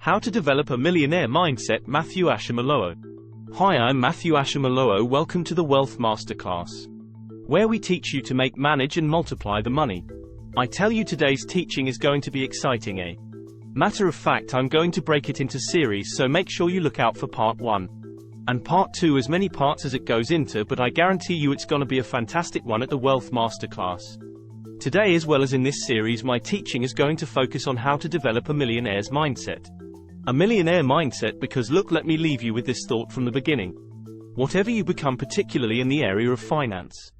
How to develop a millionaire mindset. Matthew Ashiomolowo. Hi, I'm Matthew Ashiomolowo. Welcome to the Wealth Masterclass, where we teach you to make, manage and multiply the money. I tell you, today's teaching is going to be exciting, eh? Matter of fact, I'm going to break it into series, so make sure you look out for part 1 and part 2, as many parts as it goes into, but I guarantee you it's gonna be a fantastic one at the Wealth Masterclass. Today, as well as in this series, my teaching is going to focus on how to develop a millionaire's mindset. A millionaire mindset, because look, let me leave you with this thought from the beginning. Whatever you become, particularly in the area of finance,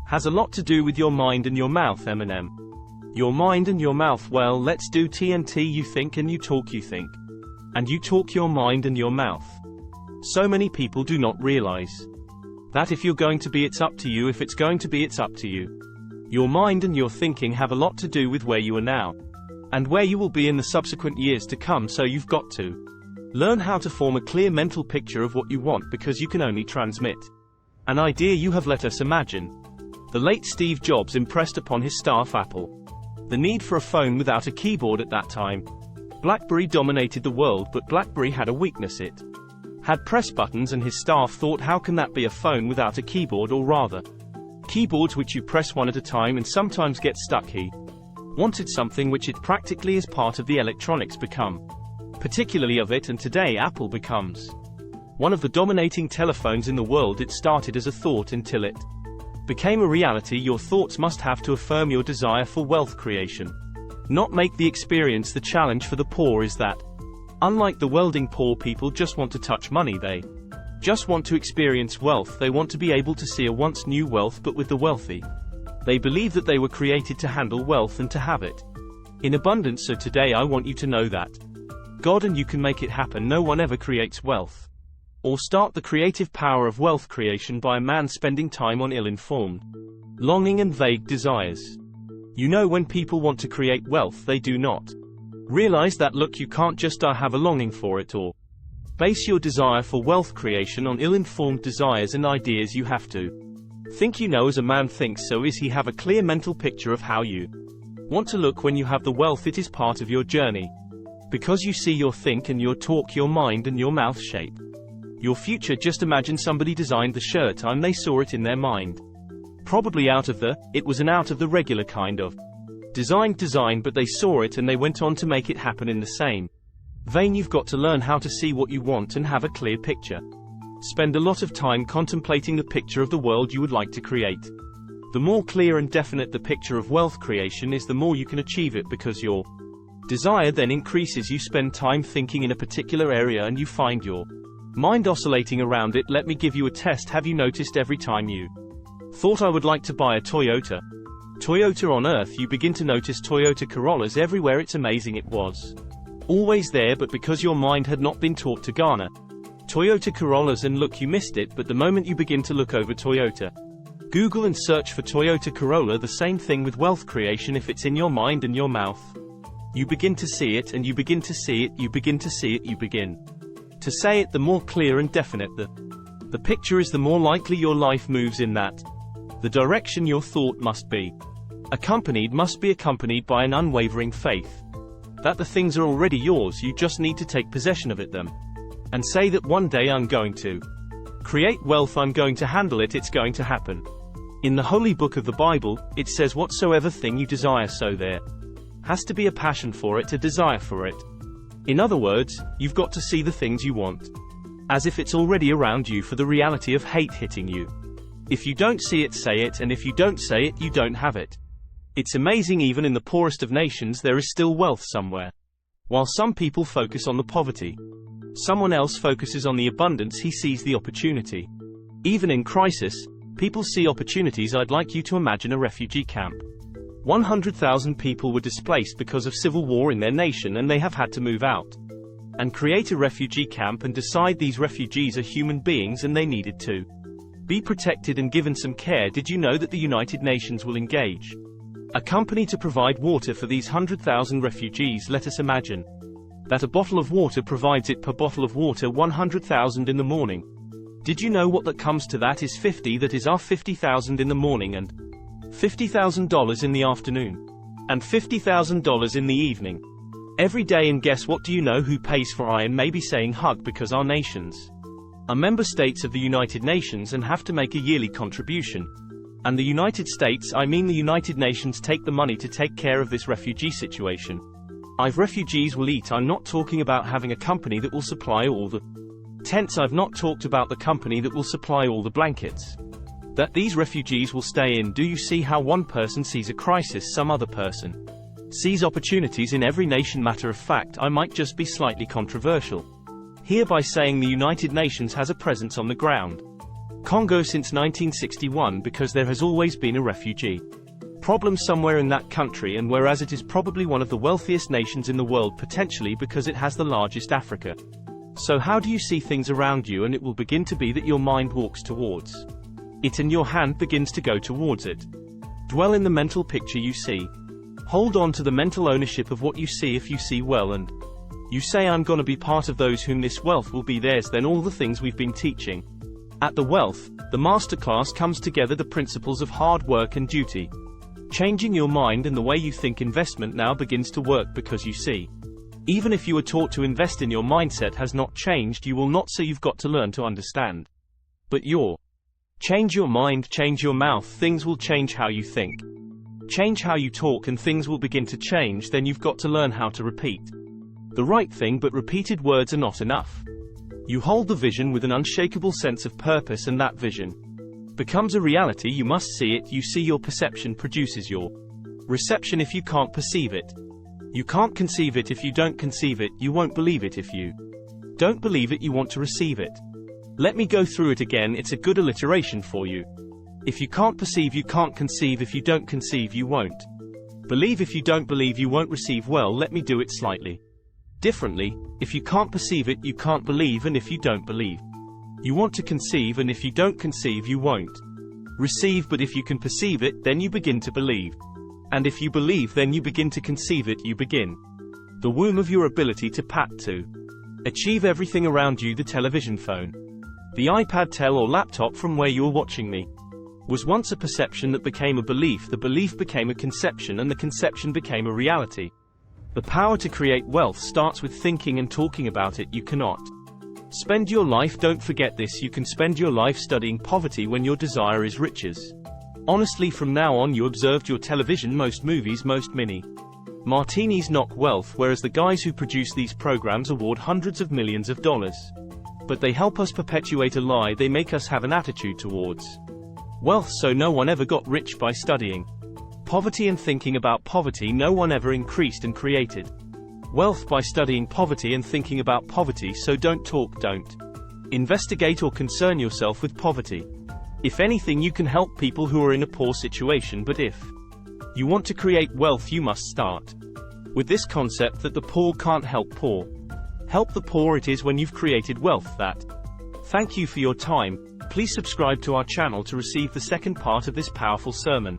has a lot to do with your mind and your mouth. Eminem. Your mind and your mouth. Well, let's do TNT. You think and you talk. You think and you talk. Your mind and your mouth. So many people do not realize that if you're going to be, it's up to you. If it's going to be, it's up to you. Your mind and your thinking have a lot to do with where you are now and where you will be in the subsequent years to come. So you've got to learn how to form a clear mental picture of what you want, because you can only transmit an idea you have let us imagine. The late Steve Jobs impressed upon his staff, Apple, the need for a phone without a keyboard. At that time, BlackBerry dominated the world, but BlackBerry had a weakness. It had press buttons, and his staff thought, how can that be a phone without a keyboard, or rather, keyboards which you press one at a time and sometimes get stuck. He wanted something which it practically is part of the electronics become, particularly of it, and today Apple becomes one of the dominating telephones in the world. It started as a thought until it became a reality. Your thoughts must have to affirm your desire for wealth creation, not make the experience. The challenge for the poor is that, unlike the wealthy, poor people just want to touch money. They just want to experience wealth. They want to be able to see a once new wealth, but with the wealthy, they believe that they were created to handle wealth and to have it in abundance. So today I want you to know that God and you can make it happen. No one ever creates wealth or start the creative power of wealth creation by a man spending time on ill-informed longing and vague desires. You know, when people want to create wealth, they do not realize that, look, you can't just have a longing for it or base your desire for wealth creation on ill-informed desires and ideas. You have to think, you know, as a man thinks, so is he. Have a clear mental picture of how you want to look when you have the wealth. It is part of your journey, because you see, your think and your talk, your mind and your mouth shape your future. Just imagine somebody designed the shirt and they saw it in their mind. Probably it was an out of the regular kind of design, but they saw it and they went on to make it happen in the same vein. You've got to learn how to see what you want and have a clear picture. Spend a lot of time contemplating the picture of the world you would like to create. The more clear and definite the picture of wealth creation is, the more you can achieve it, because your desire then increases. You spend time thinking in a particular area and you find your mind oscillating around it. Let me give you a test. Have you noticed every time you thought, I would like to buy a Toyota on earth, you begin to notice Toyota Corollas everywhere? It's amazing. It was always there, but because your mind had not been taught to garner Toyota Corollas, and look, you missed it. But the moment you begin to look over Toyota Google and search for Toyota Corolla, the same thing with wealth creation. If it's in your mind and your mouth, you begin to see it, and you begin to see it, you begin to see it, you begin to say it. The more clear and definite the picture is, the more likely your life moves in that the direction. Your thought must be accompanied by an unwavering faith that the things are already yours. You just need to take possession of them and say that one day I'm going to create wealth, I'm going to handle it, it's going to happen. In the holy book of the Bible, it says, whatsoever thing you desire. So there has to be a passion for it, a desire for it. In other words, you've got to see the things you want as if it's already around you, for the reality of hate hitting you. If you don't see it, say it, and if you don't say it, you don't have it. It's amazing, even in the poorest of nations there is still wealth somewhere. While some people focus on the poverty, someone else focuses on the abundance. He sees the opportunity. Even in crisis, people see opportunities. I'd like you to imagine a refugee camp. 100,000 people were displaced because of civil war in their nation, and they have had to move out and create a refugee camp and decide these refugees are human beings and they needed to be protected and given some care. Did you know that the United Nations will engage a company to provide water for these 100,000 refugees? Let us imagine that a bottle of water provides it, per bottle of water 100,000 in the morning. Did you know what that comes to? That is 50, that is our 50,000 in the morning, and $50,000 in the afternoon, and $50,000 in the evening. every day, and guess what? Do you know who pays for I and maybe saying hug? Because our nations are member states of the United Nations and have to make a yearly contribution. And the United States, I mean the United Nations, take the money to take care of this refugee situation. If refugees will eat, I'm not talking about having a company that will supply all the tents. I've not talked about the company that will supply all the blankets that these refugees will stay in. Do you see how one person sees a crisis, some other person sees opportunities in every nation? Matter of fact, I might just be slightly controversial here by saying the United Nations has a presence on the ground. Congo since 1961, because there has always been a refugee problem somewhere in that country, and whereas it is probably one of the wealthiest nations in the world, potentially because it has the largest Africa. So how do you see things around you? And it will begin to be that your mind walks towards it and your hand begins to go towards it. Dwell in the mental picture you see. Hold on to the mental ownership of what you see. If you see well and you say, I'm gonna be part of those whom this wealth will be theirs, then all the things we've been teaching at the Wealth, the Masterclass comes together, the principles of hard work and duty. Changing your mind and the way you think. Investment now begins to work because you see. Even if you were taught to invest in, your mindset has not changed. You will not, so you've got to learn to understand. But change your mind, change your mouth, things will change how you think. Change how you talk and things will begin to change. Then you've got to learn how to repeat the right thing, but repeated words are not enough. You hold the vision with an unshakable sense of purpose, and that vision becomes a reality. You must see it. You see, your perception produces your reception. If you can't perceive it, you can't conceive it. If you don't conceive it, you won't believe it. If you don't believe it, you want to receive it. Let me go through it again, it's a good alliteration for you. If you can't perceive, you can't conceive. If you don't conceive, you won't believe. If you don't believe, you won't receive. Well, let me do it slightly differently. If you can't perceive it, you can't believe. And if you don't believe, you want to conceive. And if you don't conceive, you won't receive. But if you can perceive it, then you begin to believe. And if you believe, then you begin to conceive it. You begin the womb of your ability to achieve everything around you. The television, phone, the iPad, or laptop from where you're watching me was once a perception that became a belief. The belief became a conception, and the conception became a reality. The power to create wealth starts with thinking and talking about it. You cannot spend your life, don't forget this, you can spend your life studying poverty when your desire is riches. Honestly, from now on, you observed your television, most movies, most mini martinis knock wealth, whereas the guys who produce these programs award hundreds of millions of dollars. But they help us perpetuate a lie. They make us have an attitude towards wealth. So no one ever got rich by studying poverty and thinking about poverty. No one ever increased and created wealth by studying poverty and thinking about poverty. So don't investigate or concern yourself with poverty. If anything, you can help people who are in a poor situation, but if you want to create wealth, you must start with this concept that the poor can't help poor. Help the poor. It is when you've created wealth that. Thank you for your time. Please subscribe to our channel to receive the second part of this powerful sermon.